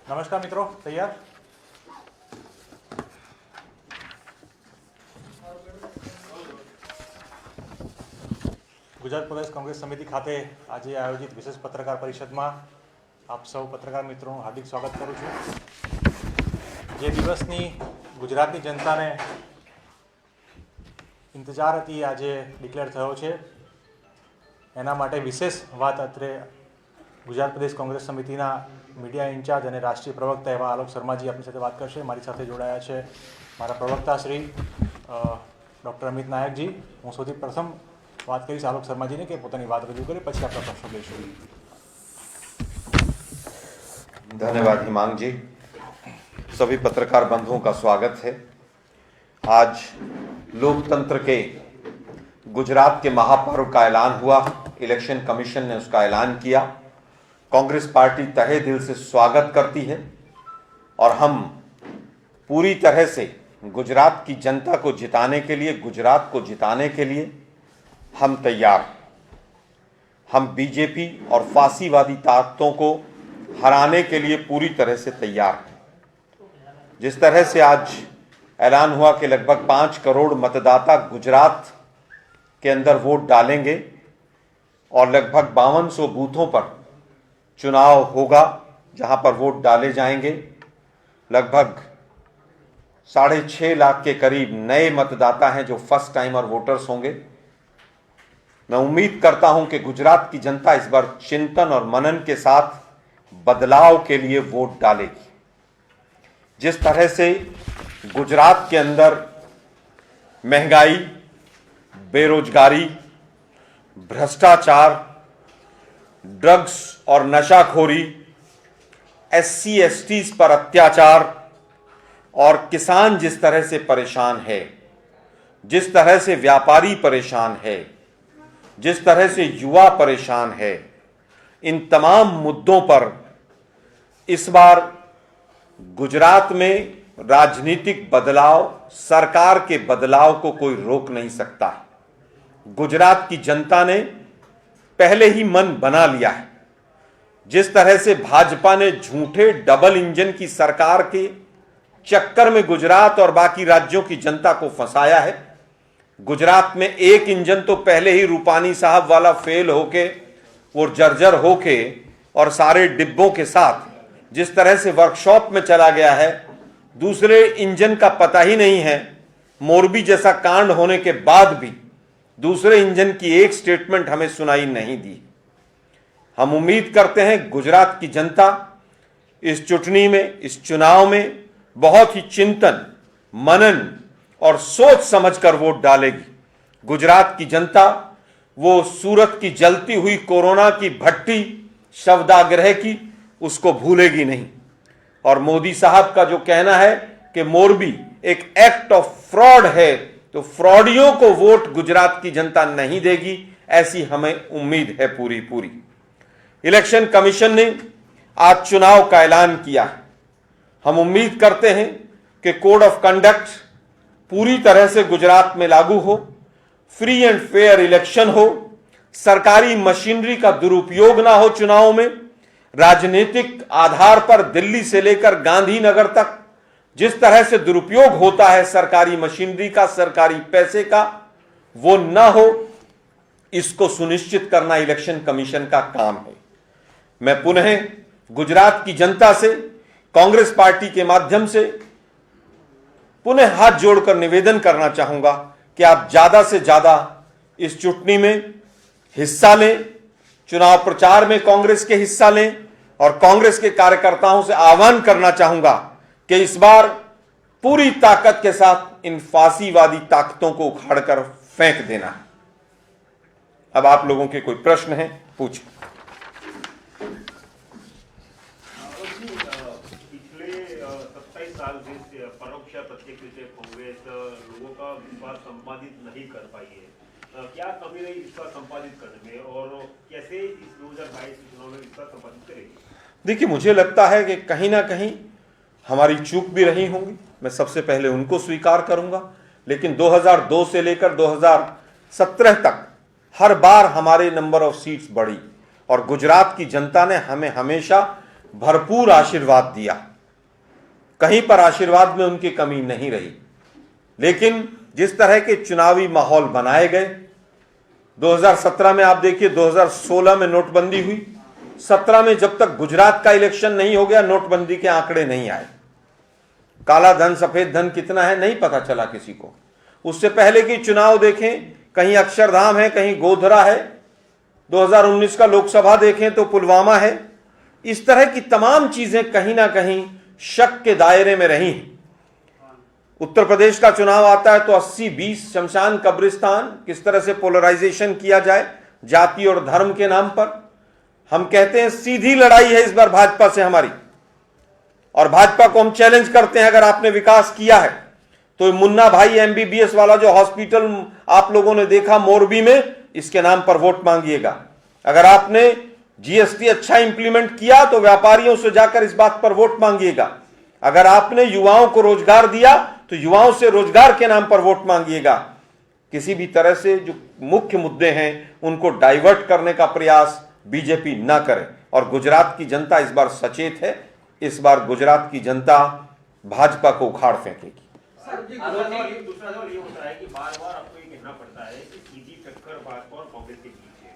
नमस्कार मित्रों, तैयार? ગુજરાત પ્રદેશ કોંગ્રેસ સમિતિ ખાતે આજે આયોજિત વિશેષ પત્રકાર પરિષદમાં આપ સૌ પત્રકાર મિત્રોનું હાર્દિક સ્વાગત કરું છું. જે દિવસની ગુજરાતની જનતાને ઇંતજાર હતી આજે ડિક્લેર થયો છે. એના માટે વિશેષ વાત અત્રે ગુજરાત પ્રદેશ કોંગ્રેસ સમિતિના મીડિયા ઇન્ચાર્જ અને રાષ્ટ્રીય પ્રવક્તા એવા આલોક શર્માજી આપણી સાથે વાત કરશે. મારી સાથે જોડાયા છે મારા પ્રવક્તા શ્રી ડૉક્ટર અમિત નાયકજી. હું સૌથી પ્રથમ बात करीश आलोक शर्मा जी ने कि पोतानी बात रजू करे, पछी आपणा प्रश्न लईशुं. धन्यवाद हिमांग जी. सभी पत्रकार बंधुओं का स्वागत है. आज लोकतंत्र के गुजरात के महापर्व का ऐलान हुआ. इलेक्शन कमीशन ने उसका ऐलान किया. कांग्रेस पार्टी तहे दिल से स्वागत करती है और हम पूरी तरह से गुजरात की जनता को जिताने के लिए, गुजरात को जिताने के लिए हम तैयार. हम बीजेपी और फासीवादी ताकतों को हराने के लिए पूरी तरह से तैयार हैं. जिस तरह से आज ऐलान हुआ कि लगभग 5 करोड़ मतदाता गुजरात के अंदर वोट डालेंगे और लगभग 5200 बूथों पर चुनाव होगा जहां पर वोट डाले जाएंगे. लगभग 6.5 लाख के करीब नए मतदाता हैं जो फर्स्ट टाइमर वोटर्स होंगे. मैं उम्मीद करता हूं कि गुजरात की जनता इस बार चिंतन और मनन के साथ बदलाव के लिए वोट डालेगी. जिस तरह से गुजरात के अंदर महंगाई, बेरोजगारी, भ्रष्टाचार, ड्रग्स और नशाखोरी, SC STs पर अत्याचार और किसान जिस तरह से परेशान है, जिस तरह से व्यापारी परेशान है, जिस तरह से युवा परेशान है, इन तमाम मुद्दों पर इस बार गुजरात में राजनीतिक बदलाव, सरकार के बदलाव को कोई रोक नहीं सकता. गुजरात की जनता ने पहले ही मन बना लिया है. जिस तरह से भाजपा ने झूठे डबल इंजन की सरकार के चक्कर में गुजरात और बाकी राज्यों की जनता को फंसाया है. गुजरात में एक इंजन तो पहले ही रूपानी साहब वाला फेल होके, वो जर्जर होके और सारे डिब्बों के साथ जिस तरह से वर्कशॉप में चला गया है, दूसरे इंजन का पता ही नहीं है. मोरबी जैसा कांड होने के बाद भी दूसरे इंजन की एक स्टेटमेंट हमें सुनाई नहीं दी. हम उम्मीद करते हैं गुजरात की जनता इस चुनाव में, इस चुनाव में बहुत ही चिंतन, मनन और सोच समझकर वोट डालेगी. गुजरात की जनता वो सूरत की जलती हुई कोरोना की भट्टी, शवदाग्रह की, उसको भूलेगी नहीं. और मोदी साहब का जो कहना है कि मोरबी एक एक्ट ऑफ फ्रॉड है, तो फ्रॉडियों को वोट गुजरात की जनता नहीं देगी, ऐसी हमें उम्मीद है पूरी. इलेक्शन कमीशन ने आज चुनाव का ऐलान किया. हम उम्मीद करते हैं कि कोड ऑफ कंडक्ट पूरी तरह से गुजरात में लागू हो, फ्री एंड फेयर इलेक्शन हो, सरकारी मशीनरी का दुरुपयोग ना हो चुनाव में. राजनीतिक आधार पर दिल्ली से लेकर गांधीनगर तक जिस तरह से दुरुपयोग होता है सरकारी मशीनरी का, सरकारी पैसे का, वो ना हो, इसको सुनिश्चित करना इलेक्शन कमीशन का काम है. मैं पुनः गुजरात की जनता से, कांग्रेस पार्टी के माध्यम से पुनः हाथ जोड़कर निवेदन करना चाहूंगा कि आप ज्यादा से ज्यादा इस चुनाव में हिस्सा लें, चुनाव प्रचार में कांग्रेस के हिस्सा लें. और कांग्रेस के कार्यकर्ताओं से आह्वान करना चाहूंगा कि इस बार पूरी ताकत के साथ इन फासीवादी ताकतों को उखाड़कर फेंक देना. अब आप लोगों के कोई प्रश्न है, पूछें. साल से परोक्ष प्रत्यक्ष रूप से कांग्रेस लोगों का विश्वास संपादित नहीं कर पाई है. क्या कमी रही विश्वास संपादित करने में और कैसे इस 2022 चुनाव में विश्वास संपादित करेगी? देखिए, मुझे लगता है कि कहीं ना कहीं हमारी चूक भी रही होंगी, मैं सबसे पहले उनको स्वीकार करूंगा। लेकिन 2002 से लेकर 2017 तक हर बार हमारे नंबर ऑफ सीट्स बढ़ी और गुजरात की जनता ने हमें हमेशा भरपूर आशीर्वाद दिया। कहीं पर आशीर्वाद में उनकी कमी नहीं रही। लेकिन जिस तरह के चुनावी माहौल बनाए गए, 2017 में आप देखिए, 2016 में नोटबंदी हुई, 17 में जब तक गुजरात का इलेक्शन नहीं हो गया नोटबंदी के आंकड़े नहीं आए। काला धन सफेद धन कितना है नहीं पता चला किसी को। उससे पहले की चुनाव देखें, कहीं अक्षरधाम है, कहीं गोधरा है। 2019 का लोकसभा देखें तो पुलवामा है। इस तरह की तमाम चीजें कहीं ना कहीं शक के दायरे में रही हैं। उत्तर प्रदेश का चुनाव आता है तो 80-20 शमशान कब्रिस्तान, किस तरह से पोलराइजेशन किया जाए जाति और धर्म के नाम पर। हम कहते हैं सीधी लड़ाई है इस बार भाजपा से हमारी, और भाजपा को हम चैलेंज करते हैं, अगर आपने विकास किया है तो मुन्ना भाई एमबीबीएस वाला जो हॉस्पिटल आप लोगों ने देखा मोरबी में, इसके नाम पर वोट मांगिएगा। अगर आपने जीएसटी अच्छा इंप्लीमेंट किया तो व्यापारियों से जाकर इस बात पर वोट मांगिएगा। अगर आपने युवाओं को रोजगार दिया तो युवाओं से रोजगार के नाम पर वोट मांगिएगा। किसी भी तरह से जो मुख्य मुद्दे हैं उनको डाइवर्ट करने का प्रयास बीजेपी ना करे। और गुजरात की जनता इस बार सचेत है। इस बार गुजरात की जनता भाजपा को उखाड़ फेंकेगी। दूसरा सवाल ये होता है कि बार बार आपको ये कहना पड़ता है कि सीधी टक्कर भाजपा और कांग्रेस के बीच है।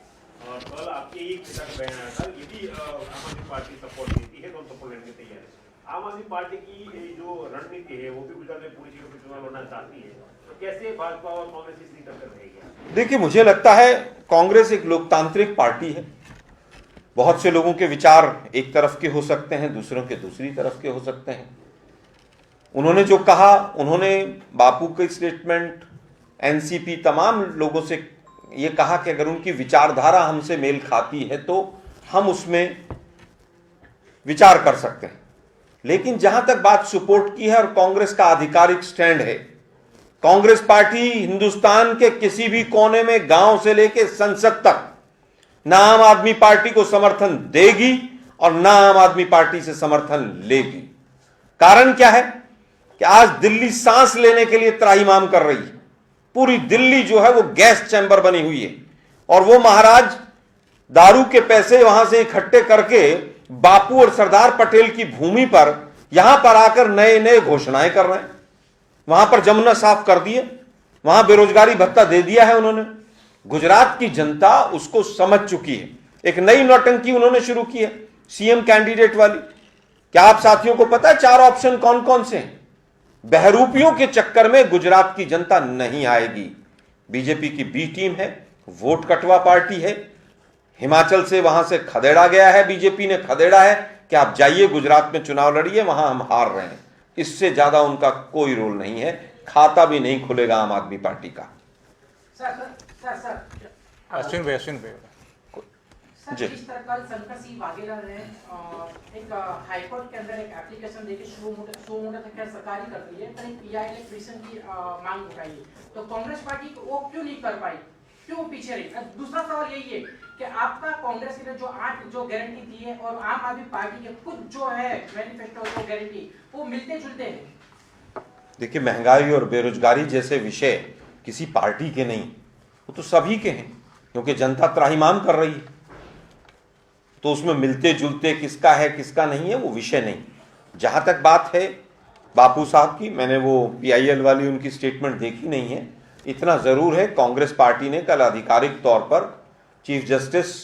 और कल आपके एक नेता का बयान आया था, यदि आम आदमी पार्टी सपोर्ट देती है तो हम सपोर्ट लेने के तैयार है। आम आदमी पार्टी की जो रणनीति है वो भी गुजरात में पूरी चीजों पर चुनाव लड़ना चाहती है, तो कैसे भाजपा और कांग्रेस की सीधी टक्कर रहेगी? देखिए, मुझे लगता है कांग्रेस एक लोकतांत्रिक पार्टी है। बहुत से लोगों के विचार एक तरफ के हो सकते हैं, दूसरों के दूसरी तरफ के हो सकते हैं। उन्होंने जो कहा, उन्होंने बापू के स्टेटमेंट, एनसीपी, तमाम लोगों से ये कहा कि अगर उनकी विचारधारा हमसे मेल खाती है तो हम उसमें विचार कर सकते हैं। लेकिन जहां तक बात सपोर्ट की है और कांग्रेस का आधिकारिक स्टैंड है, कांग्रेस पार्टी हिंदुस्तान के किसी भी कोने में, गांव से लेकर संसद तक, ना आम आदमी पार्टी को समर्थन देगी और ना आम आदमी पार्टी से समर्थन लेगी। कारण क्या है कि आज दिल्ली सांस लेने के लिए त्राहिमाम कर रही है। पूरी दिल्ली जो है वो गैस चैंबर बनी हुई है और वो महाराज दारू के पैसे वहां से इकट्ठे करके बापू और सरदार पटेल की भूमि पर यहां पर आकर नए नए घोषणाएं कर रहे हैं। वहां पर जमुना साफ कर दिए, वहां बेरोजगारी भत्ता दे दिया है उन्होंने। गुजरात की जनता उसको समझ चुकी है। एक नई नौटंकी उन्होंने शुरू की है, सीएम कैंडिडेट वाली। क्या आप साथियों को पता है 4 ऑप्शन कौन कौन से हैं? बहरूपियों के चक्कर में गुजरात की जनता नहीं आएगी। बीजेपी की बी टीम है, वोट कटवा पार्टी है। हिमाचल से वहां से खदेड़ा गया है, बीजेपी ने खदेड़ा है कि आप जाइए गुजरात में चुनाव लड़िए, वहां हम हार रहे हैं। इससे ज्यादा उनका कोई रोल नहीं है। खाता भी नहीं खुलेगा आम आदमी पार्टी का। अश्विन भाई जी। जिस तरह कल शंकर सिंह वाघेला ने एक हाईकोर्ट के अंदर एक एप्लीकेशन देके शो मोटा तक सरकारी कर दी है, पर एक पीआई इलेक्ट्रिशियन की मांग उठाई है, तो कांग्रेस पार्टी वो क्यों नहीं कर पाई, क्यों पीछे रही? दूसरा सवाल यही है कि आपका कांग्रेस ने जो 8 जो गारंटी दी है और आम आदमी पार्टी के कुछ जो है मैनिफेस्टो जो गारंटी वो मिलते जुलते हैं। देखिए, महंगाई और बेरोजगारी जैसे विषय किसी पार्टी के नहीं, वो तो सभी के हैं, क्योंकि जनता त्राहिमाम कर रही है। तो उसमें मिलते जुलते किसका है किसका नहीं है वो विषय नहीं। जहां तक बात है बापू साहब की, मैंने वो पीआईएल वाली उनकी स्टेटमेंट देखी नहीं है। इतना जरूर है, कांग्रेस पार्टी ने कल आधिकारिक तौर पर chief justice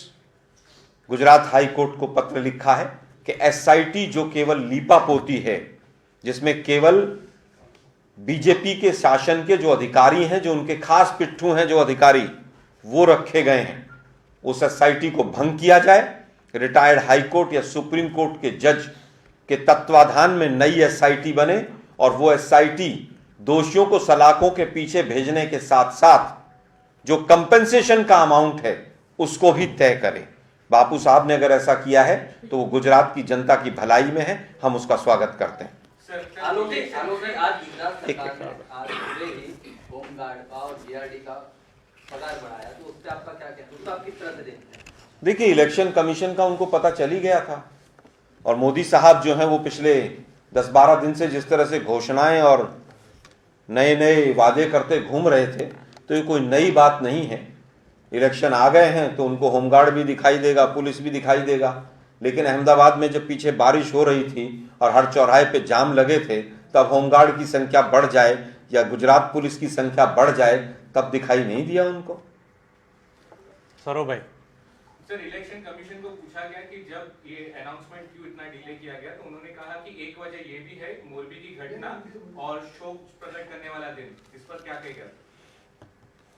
Gujarat high court को पत्र लिखा है कि एसआईटी जो केवल लीपापोती है, जिसमें केवल बीजेपी के शासन के जो अधिकारी हैं, जो उनके खास पिट्ठू हैं, जो अधिकारी वो रखे गए हैं, उस एसआईटी को भंग किया जाए। रिटायर्ड हाई कोर्ट या सुप्रीम कोर्ट के जज के तत्वाधान में नई एसआईटी बने और वो एसआईटी दोषियों को सलाखों के पीछे भेजने के साथ साथ जो कंपेंसेशन का अमाउंट है उसको भी तय करे। बापू साहब ने अगर ऐसा किया है तो वो गुजरात की जनता की भलाई में है, हम उसका स्वागत करते हैं। देखिए, इलेक्शन कमीशन का उनको पता चल ही गया था और मोदी साहब जो हैं वो पिछले 10-12 दिन से जिस तरह से घोषणाएं और नए नए वादे करते घूम रहे थे, तो ये कोई नई बात नहीं है। इलेक्शन आ गए हैं तो उनको होमगार्ड भी दिखाई देगा, पुलिस भी दिखाई देगा। लेकिन अहमदाबाद में जब पीछे बारिश हो रही थी और हर चौराहे पे जाम लगे थे, तब होमगार्ड की संख्या बढ़ जाए या गुजरात पुलिस की संख्या बढ़ जाए, तब दिखाई नहीं दिया उनको। सरोज भाई, सर, इलेक्शन कमीशन को पूछा गया कि जब ये अनाउंसमेंट क्यों इतना डिले किया गया, तो उन्होंने कहा कि एक वजह ये भी है मोरबी की घटना और शोक प्रकट करने वाला दिन। इस पर क्या कहेगा?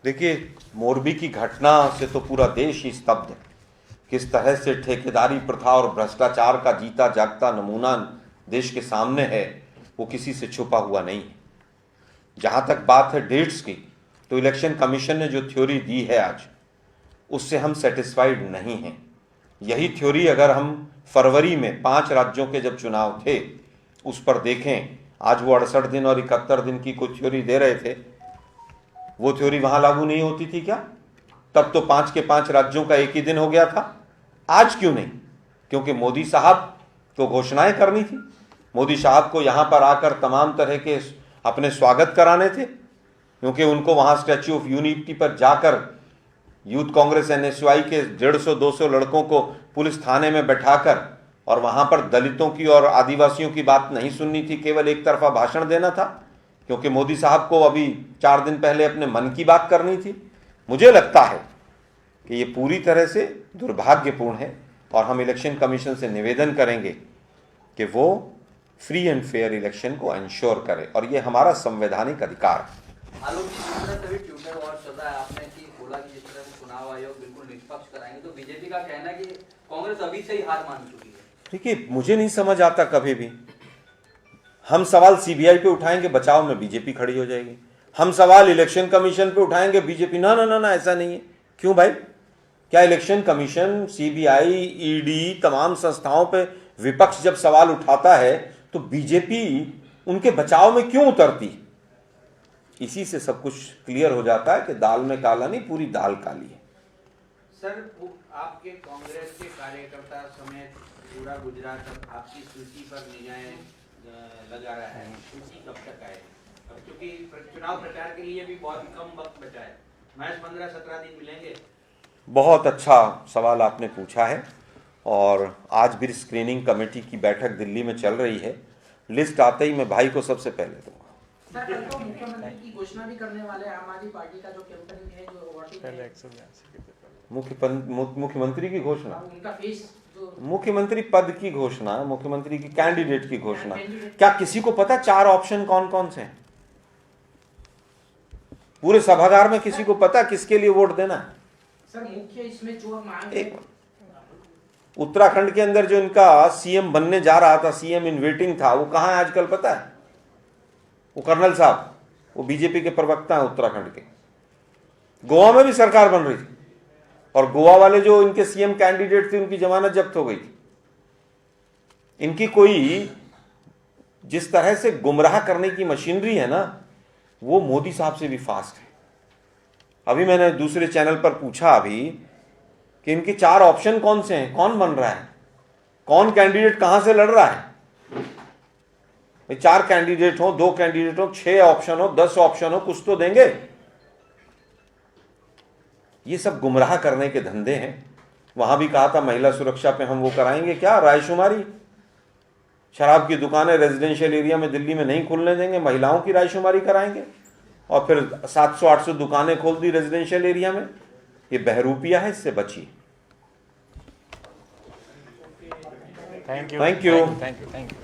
देखिए, मोरबी की घटना से तो पूरा देश ही स्तब्ध है। किस तरह से ठेकेदारी प्रथा और भ्रष्टाचार का जीता जागता नमूना देश के सामने है, वो किसी से छुपा हुआ नहीं है। जहां तक बात है डेट्स की, तो इलेक्शन कमीशन ने जो थ्योरी दी है आज, उससे हम सेटिस्फाइड नहीं हैं। यही थ्योरी अगर हम फरवरी में 5 राज्यों के जब चुनाव थे उस पर देखें, आज वो 68 दिन और 71 दिन की कोई थ्योरी दे रहे थे, वो थ्योरी वहां लागू नहीं होती थी क्या? तब तो 5 के 5 राज्यों का एक ही दिन हो गया था। आज क्यों नहीं? क्योंकि मोदी साहब को घोषणाएं करनी थी। मोदी साहब को यहां पर आकर तमाम तरह के अपने स्वागत कराने थे, क्योंकि उनको वहां स्टैच्यू ऑफ यूनिटी पर जाकर यूथ कांग्रेस NSY के 150-200 लड़कों को पुलिस थाने में बैठाकर और वहां पर दलितों की और आदिवासियों की बात नहीं सुननी थी, केवल एक तरफा भाषण देना था, क्योंकि मोदी साहब को अभी 4 दिन पहले अपने मन की बात करनी थी। मुझे लगता है कि ये पूरी तरह से दुर्भाग्यपूर्ण है और हम इलेक्शन कमीशन से निवेदन करेंगे कि वो फ्री एंड फेयर इलेक्शन को इंश्योर करे, और ये हमारा संवैधानिक अधिकार है। आलोक जी, जिस तरह से भी ट्विटर और चल रहा है, आपने कि बोला कि जिस तरह से चुनाव आयोग बिल्कुल निष्पक्ष कराएंगे, तो बीजेपी का कहना है कि कांग्रेस अभी से ही हार मान चुकी है। देखिए, मुझे नहीं समझ आता कभी भी। हम सवाल CBI पे उठाएंगे, बचाव में बीजेपी खड़ी हो जाएगी। हम सवाल इलेक्शन कमीशन पे उठाएंगे, बीजेपी ना ना ना ना ऐसा नहीं है। क्यों भाई? क्या इलेक्शन कमीशन, CBI, ED, तमाम संस्थाओं पे विपक्ष जब सवाल उठाता है तो बीजेपी उनके बचाव में क्यों उतरती? इसी से सब कुछ क्लियर हो जाता है कि दाल में काला नहीं, पूरी दाल काली है। सर, आपके कांग्रेस के कार्यकर्ता समेत पूरा गुजरात अब आपकी सूची पर निगाहें लगा रहा है। सूची कब तक आए? अब चूंकि चुनाव प्रचार के लिए भी बहुत कम वक्त बचा है, महज 15-17 दिन मिलेंगे। बहुत अच्छा सवाल आपने पूछा है, और आज भी स्क्रीनिंग कमेटी की बैठक दिल्ली में चल रही है। लिस्ट आते ही मैं भाई को सबसे पहले दूंगा। सर, कल तो मुख्यमंत्री की घोषणा भी करने वाले आम आदमी पार्टी का जो कैंपेनिंग है, जो वोटिंग है, मुख्यमंत्री की घोषणा, उनका फेस जो मुख्यमंत्री पद की घोषणा, मुख्यमंत्री की कैंडिडेट की घोषणा। क्या किसी को पता 4 ऑप्शन कौन कौन से हैं? पूरे सभागार में किसी को पता किसके लिए वोट देना है? सर, मुख्य इसमें जो मांग है, एक उत्तराखंड के अंदर जो इनका CM बनने जा रहा था, CM इन वेटिंग था, वो कहां है आजकल पता है? वो कर्नल साहब, वो बीजेपी के प्रवक्ता हैं उत्तराखंड के। गोवा में भी सरकार बन रही थी और गोवा वाले जो इनके CM कैंडिडेट थे, उनकी जमानत जब्त हो गई थी। इनकी कोई जिस तरह से गुमराह करने की मशीनरी है ना, वो मोदी साहब से भी फास्ट है। अभी मैंने दूसरे चैनल पर पूछा अभी कि इनके 4 ऑप्शन कौन से हैं, कौन बन रहा है, कौन कैंडिडेट कहां से लड़ रहा है। 4 कैंडिडेट हो, 2 कैंडिडेट हो, 6 ऑप्शन हो, 10 ऑप्शन हो, कुछ तो देंगे। ये सब गुमराह करने के धंधे हैं। वहां भी कहा था महिला सुरक्षा पे हम वो कराएंगे, क्या रायशुमारी? शराब की दुकानें रेजिडेंशियल एरिया में दिल्ली में नहीं खुलने देंगे, महिलाओं की रायशुमारी कराएंगे, और फिर 700-800 दुकानें खोल दी रेजिडेंशियल एरिया में। ये बहरूपिया है, इससे बचिए। Thank you, thank you, thank you, thank you.